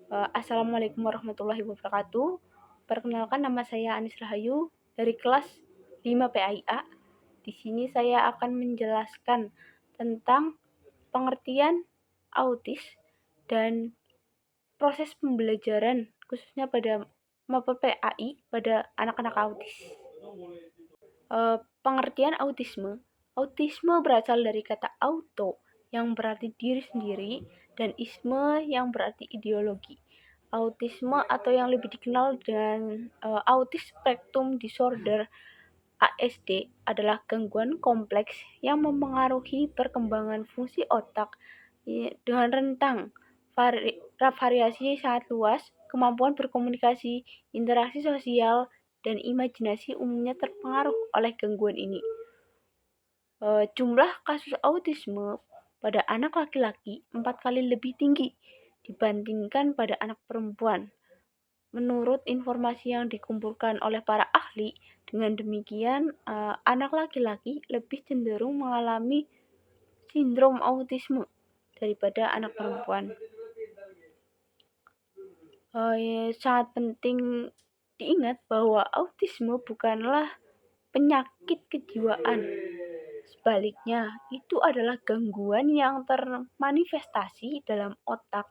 Assalamualaikum warahmatullahi wabarakatuh. Perkenalkan, nama saya Anis Rahayu dari kelas 5 PAIA. Di sini saya akan menjelaskan tentang pengertian autis dan proses pembelajaran khususnya pada maba PAI pada anak-anak autis. Pengertian autisme. Autisme berasal dari kata auto yang berarti diri sendiri dan isme yang berarti ideologi. Autisme atau yang lebih dikenal dengan Autism Spectrum Disorder ASD adalah gangguan kompleks yang memengaruhi perkembangan fungsi otak dengan rentang variasi sangat luas, kemampuan berkomunikasi, interaksi sosial, dan imajinasi umumnya terpengaruh oleh gangguan ini. Jumlah kasus autisme pada anak laki-laki 4 kali lebih tinggi dibandingkan pada anak perempuan. Menurut informasi yang dikumpulkan oleh para ahli, dengan demikian anak laki-laki lebih cenderung mengalami sindrom autisme daripada anak perempuan. Sangat penting diingat bahwa autisme bukanlah penyakit kejiwaan. Sebaliknya, itu adalah gangguan yang termanifestasi dalam otak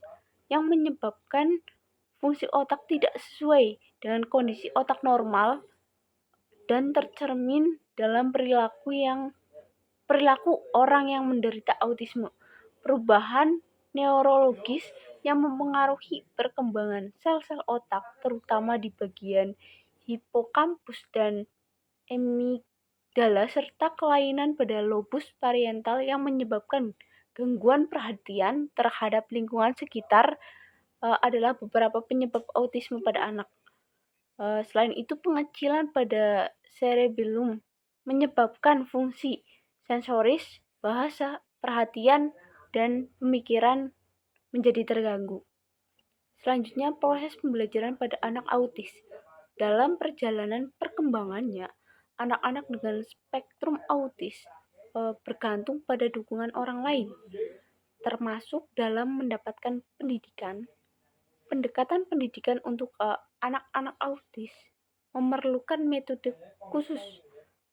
yang menyebabkan fungsi otak tidak sesuai dengan kondisi otak normal dan tercermin dalam perilaku orang yang menderita autisme. Perubahan neurologis yang mempengaruhi perkembangan sel-sel otak, terutama di bagian hipokampus dan amigdala, serta kelainan pada lobus parietal yang menyebabkan gangguan perhatian terhadap lingkungan sekitar adalah beberapa penyebab autisme pada anak. Selain itu, pengecilan pada cerebellum menyebabkan fungsi sensoris, bahasa, perhatian, dan pemikiran menjadi terganggu. Selanjutnya, proses pembelajaran pada anak autis. Dalam perjalanan perkembangannya, anak-anak dengan spektrum autis bergantung pada dukungan orang lain, termasuk dalam mendapatkan pendidikan. Pendekatan pendidikan untuk anak-anak autis memerlukan metode khusus,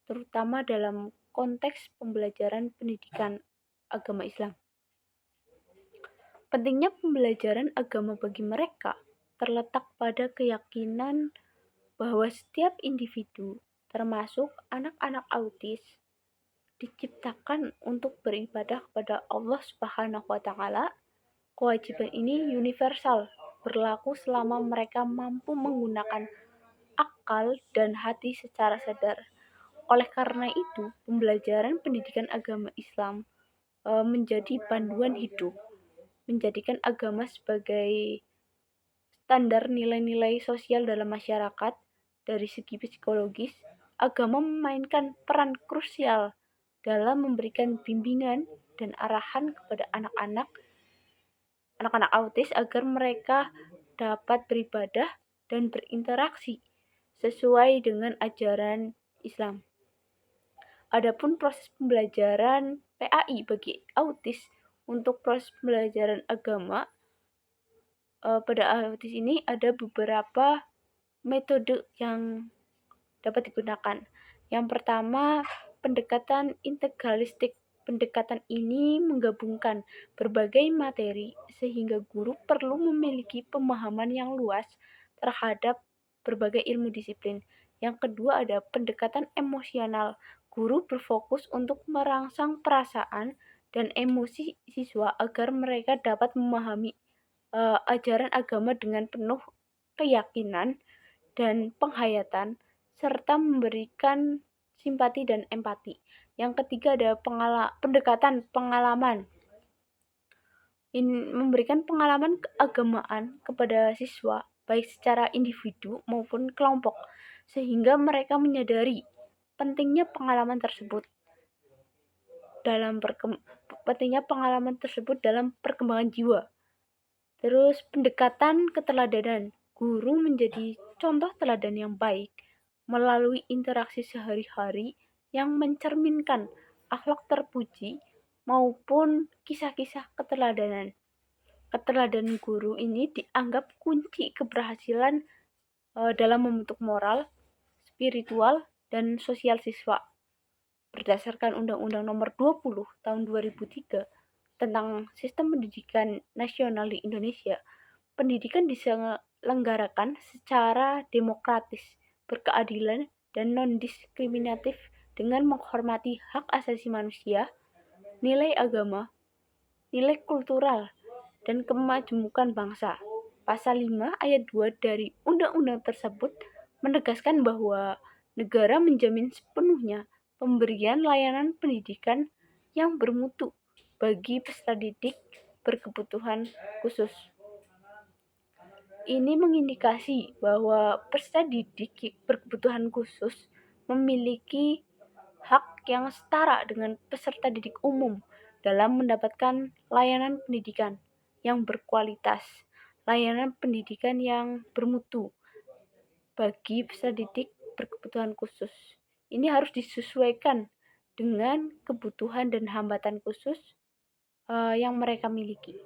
terutama dalam konteks pembelajaran pendidikan agama Islam. Pentingnya pembelajaran agama bagi mereka terletak pada keyakinan bahwa setiap individu, termasuk anak-anak autis, diciptakan untuk beribadah kepada Allah Subhanahu wa Ta'ala. Kewajiban ini universal, berlaku selama mereka mampu menggunakan akal dan hati secara sadar. Oleh karena itu, pembelajaran pendidikan agama Islam menjadi panduan hidup, menjadikan agama sebagai standar nilai-nilai sosial dalam masyarakat. Dari segi psikologis, agama memainkan peran krusial dalam memberikan bimbingan dan arahan kepada anak-anak autis agar mereka dapat beribadah dan berinteraksi sesuai dengan ajaran Islam. Adapun proses pembelajaran PAI bagi autis, untuk proses pembelajaran agama pada autis ini ada beberapa metode yang dapat digunakan. Yang pertama, pendekatan integralistik. Pendekatan ini menggabungkan berbagai materi sehingga guru perlu memiliki pemahaman yang luas terhadap berbagai ilmu disiplin. Yang kedua ada pendekatan emosional. Guru berfokus untuk merangsang perasaan dan emosi siswa agar mereka dapat memahami ajaran agama dengan penuh keyakinan dan penghayatan, serta memberikan simpati dan empati. Yang ketiga ada pendekatan pengalaman. Memberikan pengalaman keagamaan kepada siswa, baik secara individu maupun kelompok, sehingga mereka menyadari pentingnya pengalaman tersebut dalam perkembangan jiwa. Terus pendekatan keteladanan. Guru menjadi contoh teladan yang baik melalui interaksi sehari-hari yang mencerminkan akhlak terpuji maupun kisah-kisah keteladanan. Keteladanan guru ini dianggap kunci keberhasilan dalam membentuk moral, spiritual, dan sosial siswa. Berdasarkan Undang-Undang Nomor 20 Tahun 2003 tentang Sistem Pendidikan Nasional di Indonesia, pendidikan diselenggarakan secara demokratis, berkeadilan, dan non-diskriminatif dengan menghormati hak asasi manusia, nilai agama, nilai kultural, dan kemajemukan bangsa. Pasal 5 ayat 2 dari undang-undang tersebut menegaskan bahwa negara menjamin sepenuhnya pemberian layanan pendidikan yang bermutu bagi peserta didik berkebutuhan khusus. Ini mengindikasi bahwa peserta didik berkebutuhan khusus memiliki hak yang setara dengan peserta didik umum dalam mendapatkan layanan pendidikan yang berkualitas, layanan pendidikan yang bermutu bagi peserta didik berkebutuhan khusus. Ini harus disesuaikan dengan kebutuhan dan hambatan khusus yang mereka miliki.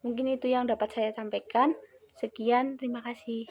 Mungkin itu yang dapat saya sampaikan. Sekian, terima kasih.